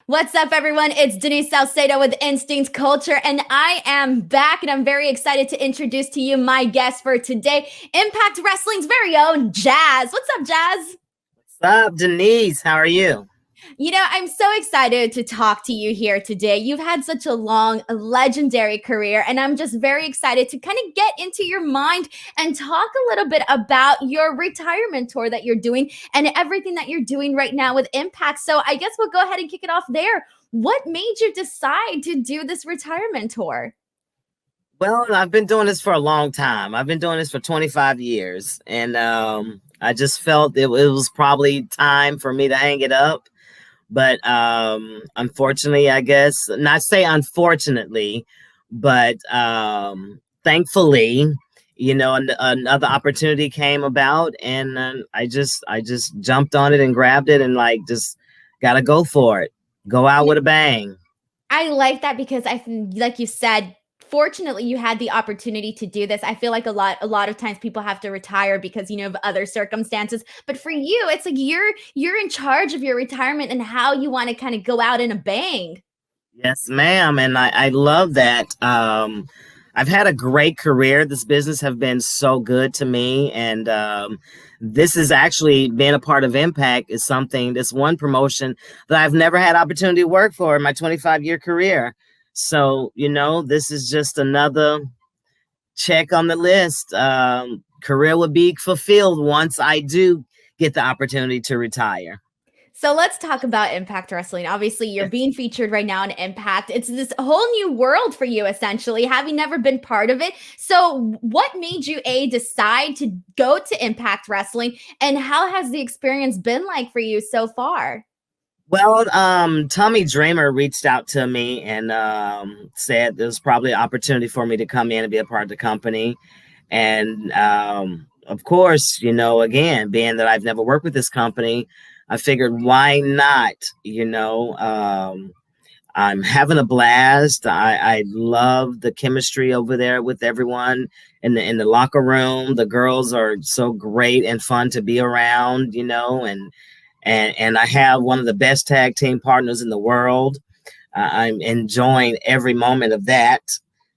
What's up, everyone? It's Denise Salcedo with Instinct Culture, and I am back, and I'm very excited to introduce to you my guest for today, Impact Wrestling's very own Jazz. What's up, Jazz? What's up, Denise? How are you? I'm so excited to talk to you here today. You've had such a long, legendary career, and I'm just very excited to kind of get into your mind and talk a little bit about your retirement tour that you're doing and everything that you're doing right now with Impact. So I guess we'll go ahead and kick it off there. What made you decide to do this retirement tour? Well, I've been doing this for a long time. I've been doing this for 25 years, and I just felt it was probably time for me to hang it up. But unfortunately, I guess, not say unfortunately, but thankfully, another opportunity came about, and I just jumped on it and grabbed it, and like just gotta go for it. Go out with a bang. I like that because like you said, fortunately you had the opportunity to do this. I feel like a lot of times people have to retire because of other circumstances. But for you, it's like you're in charge of your retirement and how you want to kind of go out in a bang. Yes, ma'am. And I love that. I've had a great career. This business have been so good to me. And this is actually being a part of Impact is something, this one promotion that I've never had opportunity to work for in my 25-year career. So, this is just another check on the list. Career will be fulfilled once I do get the opportunity to retire. So let's talk about Impact Wrestling. Obviously, you're being featured right now in Impact. It's this whole new world for you, essentially, having never been part of it. So, what made you decide to go to Impact Wrestling, and how has the experience been like for you so far? Well, Tommy Dreamer reached out to me and said there's probably an opportunity for me to come in and be a part of the company. And of course, again, being that I've never worked with this company, I figured why not? I'm having a blast. I love the chemistry over there with everyone in the locker room. The girls are so great and fun to be around, and I have one of the best tag team partners in the world. I'm enjoying every moment of that.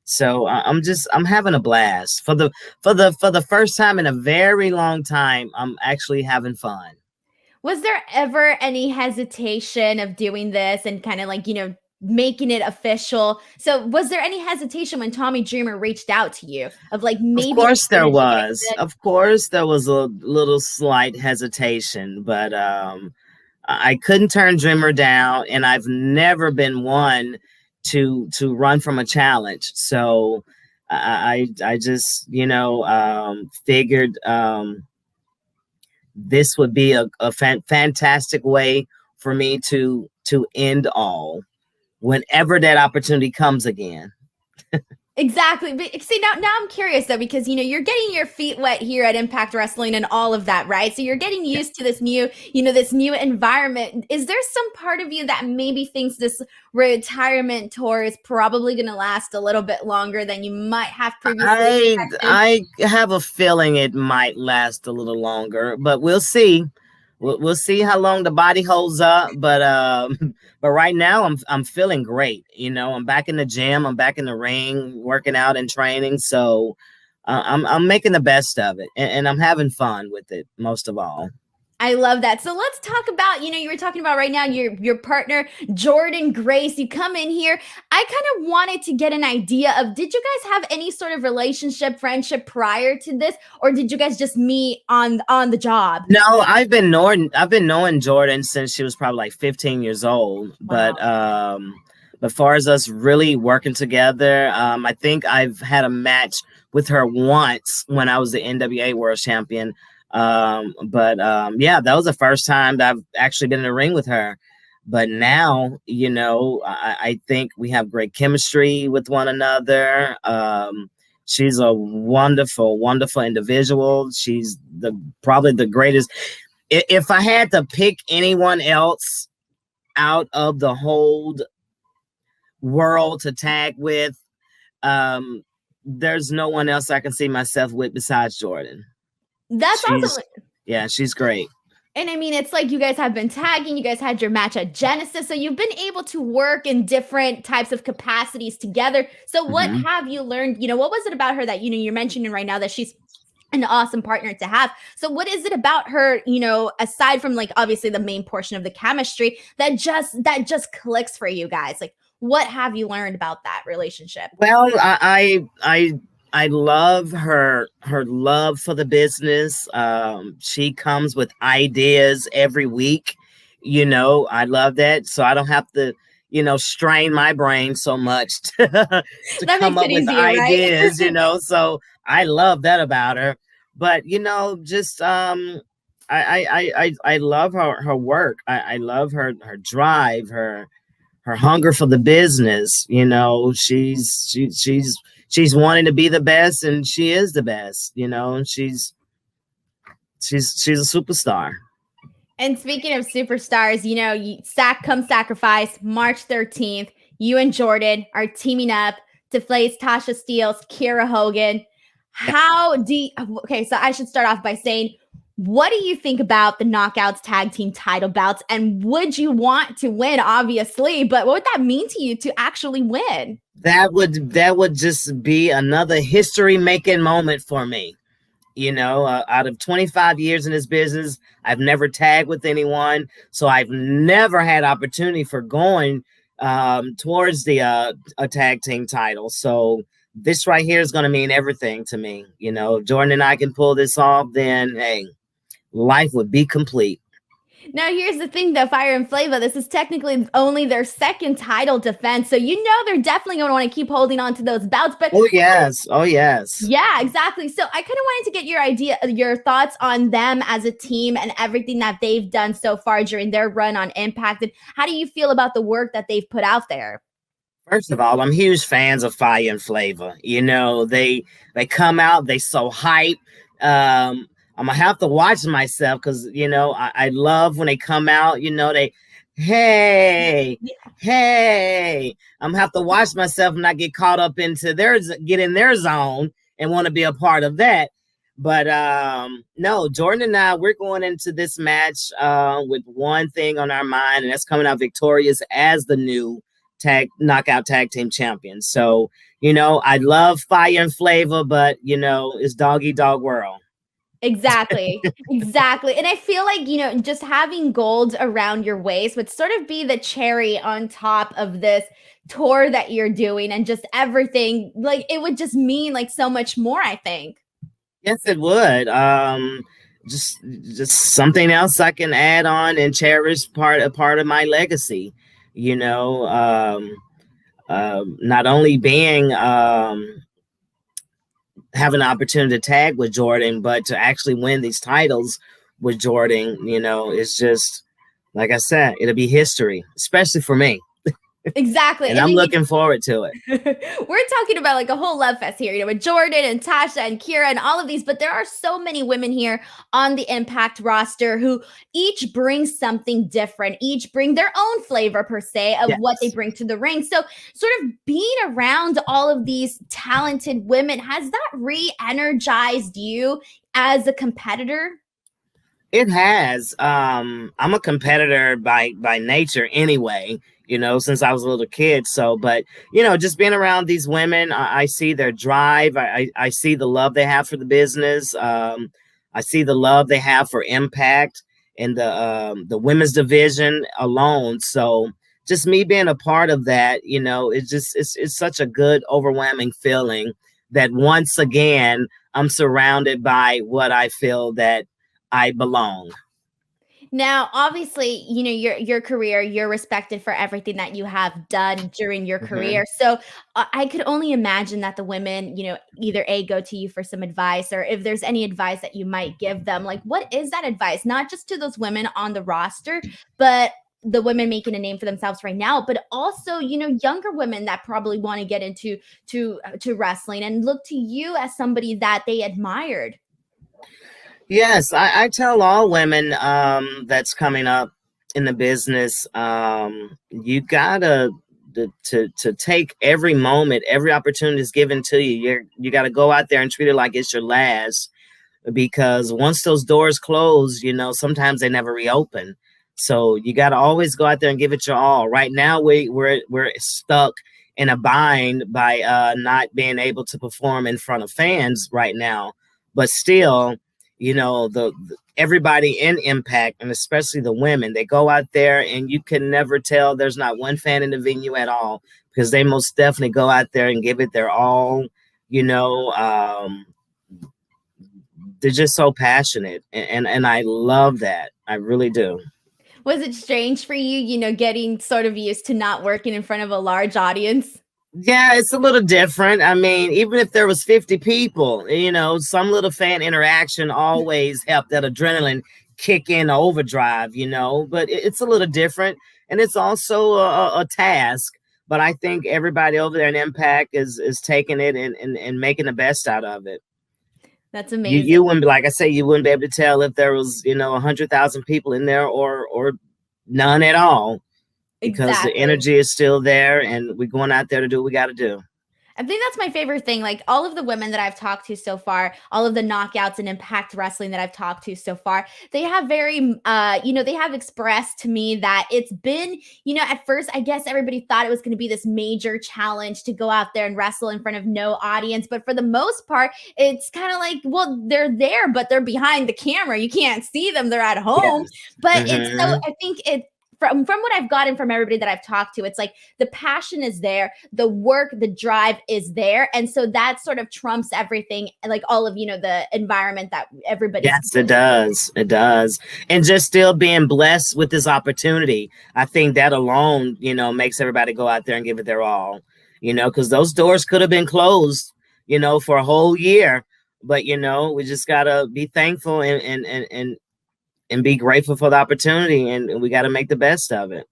So I'm having a blast for the first time in a very long time. I'm actually having fun. Was there ever any hesitation of doing this and kind of like, making it official? So, was there any hesitation when Tommy Dreamer reached out to you of like Of maybe course there considering was. it? Of course there was a little slight hesitation, but I couldn't turn Dreamer down, and I've never been one to run from a challenge. So I just figured this would be a fantastic way for me to end all whenever that opportunity comes again. Exactly. But see, now I'm curious though, because you're getting your feet wet here at Impact Wrestling and all of that, right? So you're getting used to this new environment. Is there some part of you that maybe thinks this retirement tour is probably going to last a little bit longer than you might have previously I expected? I have a feeling it might last a little longer, but we'll see. We'll see how long the body holds up. But but right now I'm feeling great. I'm back in the gym. I'm back in the ring, working out and training. So I'm making the best of it, and I'm having fun with it most of all. I love that. So let's talk about, you were talking about right now your partner, Jordan Grace. You come in here. I kind of wanted to get an idea of, did you guys have any sort of relationship, friendship prior to this, or did you guys just meet on the job? No, I've been knowing Jordan since she was probably like 15 years old. Wow. But as far as us really working together, I think I've had a match with her once when I was the NWA World Champion. But yeah, that was the first time that I've actually been in the ring with her. But now, I think we have great chemistry with one another. She's a wonderful, wonderful individual. She's probably the greatest. If I had to pick anyone else out of the whole world to tag with, um, there's no one else I can see myself with besides Jordan. That's She's awesome. Yeah, she's great. And I mean, it's like you guys have been tagging, you guys had your match at Genesis, so you've been able to work in different types of capacities together. So, what Mhm. have you learned? What was it about her that, you're mentioning right now that she's an awesome partner to have? So, what is it about her, aside from like obviously the main portion of the chemistry that just clicks for you guys? Like, what have you learned about that relationship? Well, I love her love for the business. She comes with ideas every week. I love that. So I don't have to, strain my brain so much to That come makes up it with easier, right? ideas. So I love that about her. But just I love her work. I love her drive, her hunger for the business. She's wanting to be the best, and she is the best. And she's a superstar. And speaking of superstars, sack come sacrifice, March 13th, you and Jordan are teaming up to face Tasha Steeles, Kiera Hogan. Okay, so I should start off by saying, what do you think about the Knockouts tag team title bouts? And would you want to win, obviously, but what would that mean to you to actually win? That would just be another history making moment for me. Out of 25 years in this business, I've never tagged with anyone, so I've never had opportunity for going towards the a tag team title. So this right here is going to mean everything to me. If Jordan and I can pull this off, then hey, life would be complete. Now, here's the thing though, Fire and Flava, this is technically only their second title defense. So, they're definitely going to want to keep holding on to those bouts. But Oh yes, oh yes. yeah, exactly. So, I kind of wanted to get your thoughts on them as a team and everything that they've done so far during their run on Impact. And how do you feel about the work that they've put out there? First of all, I'm huge fans of Fire and Flavor. They come out, they so hype. I'm gonna have to watch myself because I love when they come out. They hey hey. I'm gonna have to watch myself and not get caught up into get in their zone and want to be a part of that. But no, Jordan and I, we're going into this match with one thing on our mind, and that's coming out victorious as the new knockout tag team champions. So, I love Fire and Flavor, but it's doggy dog world. Exactly. Exactly. And I feel like, just having gold around your waist would sort of be the cherry on top of this tour that you're doing and just everything. Like it would just mean like so much more, I think. Yes, it would. Just just something else I can add on and cherish part of my legacy. You know, not only being having an opportunity to tag with Jordan, but to actually win these titles with Jordan, it's just like I said, it'll be history, especially for me. Exactly. And And I'm then looking forward to it. we're talking about like a whole love fest here, with Jordan and Tasha and Kira and all of these, but there are so many women here on the Impact roster who each bring something different, each bring their own flavor per se of what they Yes. bring to the ring. So, sort of being around all of these talented women, has that re-energized you as a competitor? It has. I'm a competitor by nature anyway, since I was a little kid. So, but just being around these women, I see their drive. I see the love they have for the business. I see the love they have for Impact and the women's division alone. So just me being a part of that, it's such a good, overwhelming feeling that once again I'm surrounded by what I feel that I belong. Now, obviously, your career, you're respected for everything that you have done during your Mhm. career. So, I could only imagine that the women, either A, go to you for some advice, or if there's any advice that you might give them, like what is that advice? Not just to those women on the roster, but the women making a name for themselves right now, but also, younger women that probably want to get into to wrestling and look to you as somebody that they admired. Yes, I tell all women that's coming up in the business, you gotta to take every moment, every opportunity is given to you. You got to go out there and treat it like it's your last. because once those doors close, sometimes they never reopen. So you got to always go out there and give it your all. Right now, we're stuck in a bind by not being able to perform in front of fans right now. But still, the everybody in Impact, and especially the women, they go out there and you can never tell there's not one fan in the venue at all, because they most definitely go out there and give it their all. You know, they're just so passionate, and I love that. I really do. Was it strange for you, getting sort of used to not working in front of a large audience? Yeah, it's a little different. I mean, even if there was 50 people, some little fan interaction always helped that adrenaline kick in overdrive, but it's a little different, and it's also a task. But I think everybody over there in Impact is taking it and making the best out of it. That's You amazing. you wouldn't, like I say, you wouldn't be able to tell if there was 100,000 people in there or none at all, because the Exactly. energy is still there, and we're going out there to do what we got to do. I think that's my favorite thing. Like all of the women that I've talked to so far, all of the knockouts and impact wrestling that I've talked to so far, they have they have expressed to me that it's been, at first, I guess everybody thought it was going to be this major challenge to go out there and wrestle in front of no audience. But for the most part, it's kind of like, well, they're there, but they're behind the camera. You can't see them. They're at home. Yes. But it's so, Hmm. I think from what I've gotten from everybody that I've talked to, it's like the passion is there, the work, the drive is there. And so that sort of trumps everything, like all of, the environment that everybody's Yes, it does. It does. And just still being blessed with this opportunity. I think that alone, makes everybody go out there and give it their all, because those doors could have been closed, for a whole year. But, we just got to be thankful and be grateful for the opportunity. And we got to make the best of it.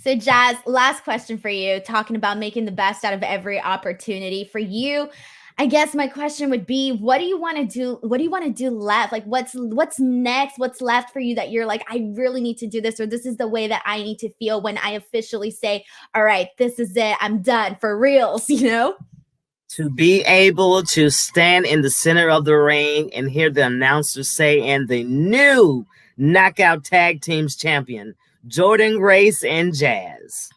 So, Jazz, last question for you, talking about making the best out of every opportunity for you. I guess my question would be, what do you want to do? What do you want to do left? Like what's next? What's left for you that you're like, I really need to do this, or this is the way that I need to feel when I officially say, all right, this is it. I'm done for reals, To be able to stand in the center of the ring and hear the announcer say, and the new knockout tag teams champion, Jordan Grace and Jazz.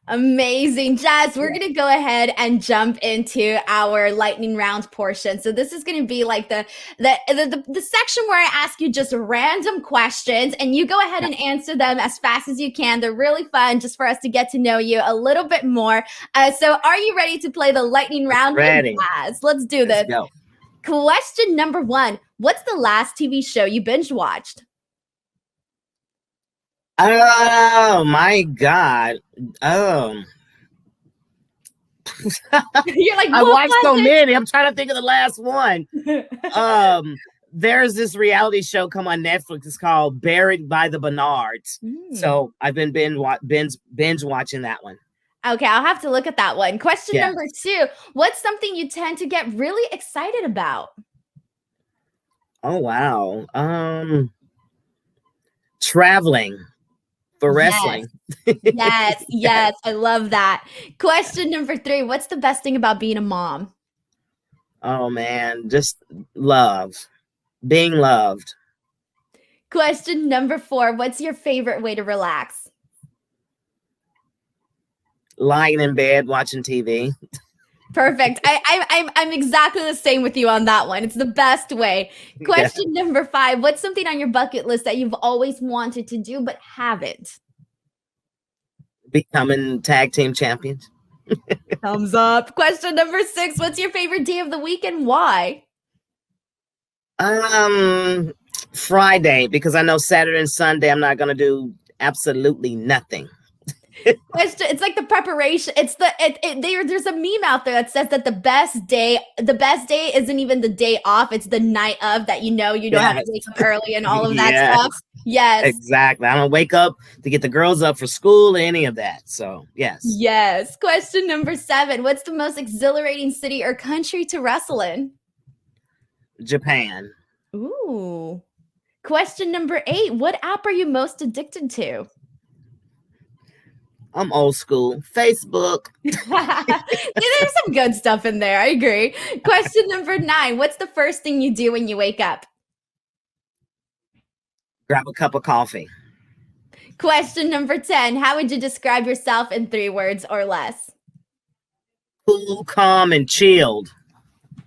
Amazing. Jazz, we're Yeah. going to go ahead and jump into our lightning round portion. So this is going to be like the section where I ask you just random questions and you go ahead and answer them as fast as you can. They're really fun just for us to get to know you a little bit more. So are you ready to play the lightning round with Ready. Jazz? Let's do Let's this. go. Question number 1. What's the last TV show you binge watched? Oh my God. You're like, I what watched so was many. I'm trying to think of the last one. it? Um, there's this reality show come on Netflix. It's called Buried by the Bernards. So I've been binge watching that one. Okay, I'll have to look at that one. Question Yeah. number 2. What's something you tend to get really excited about? Oh wow. Traveling for Yes, wrestling. yes, Yes. yes. I love that. Question number 3. What's the best thing about being a mom? Oh man, just love. Being loved. Question number 4. What's your favorite way to relax? Lying in bed watching TV. Perfect. I'm exactly the same with you on that one. It's the best way. Yeah. Question number 5. What's something on your bucket list that you've always wanted to do but haven't? Becoming tag team champions. Thumbs up. Question number 6. What's your favorite day of the week and why? Um Friday, because I know Saturday and Sunday I'm not gonna do absolutely nothing. Question. It's like the preparation. It's there's a meme out there that says that the best day isn't even the day off. It's the night of that you don't have to Yes. wake up early and all of that Yes. stuff. Yes. Exactly. I don't wake up to get the girls up for school or any of that. So yes. Yes. Question number 7. What's the most exhilarating city or country to wrestle in? Japan. Ooh. Question number 8. What app are you most addicted to? I'm old school. Facebook. There's some good stuff in there. I agree. Question number 9. What's the first thing you do when you wake up? Grab a cup of coffee. Question number 10. How would you describe yourself in 3 words or less? Cool, calm, and chilled.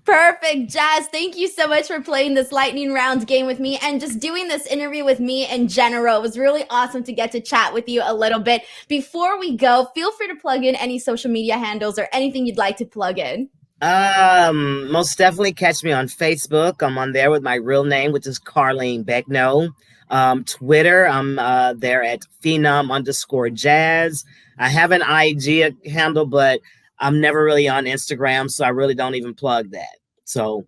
Perfect, Jazz. Thank you so much for playing this lightning round game with me and just doing this interview with me in general. It was really awesome to get to chat with you a little bit. Before we go, feel free to plug in any social media handles or anything you'd like to plug in. Most definitely catch me on Facebook. I'm on there with my real name, which is Carlene Beckno. Twitter, I'm there at phenom_jazz. I have an IG handle, but I'm never really on Instagram, so I really don't even plug that. So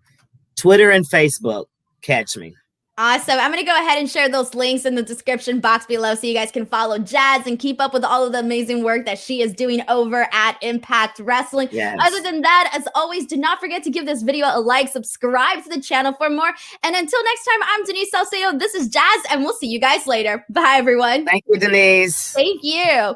Twitter and Facebook, catch me. Awesome. I'm going to go ahead and share those links in the description box below so you guys can follow Jazz and keep up with all of the amazing work that she is doing over at Impact Wrestling. Yes. Other than that, as always, do not forget to give this video a like, subscribe to the channel for more. And until next time, I'm Denise Salcedo. This is Jazz, and we'll see you guys later. Bye, everyone. Thank you, Denise. Thank you.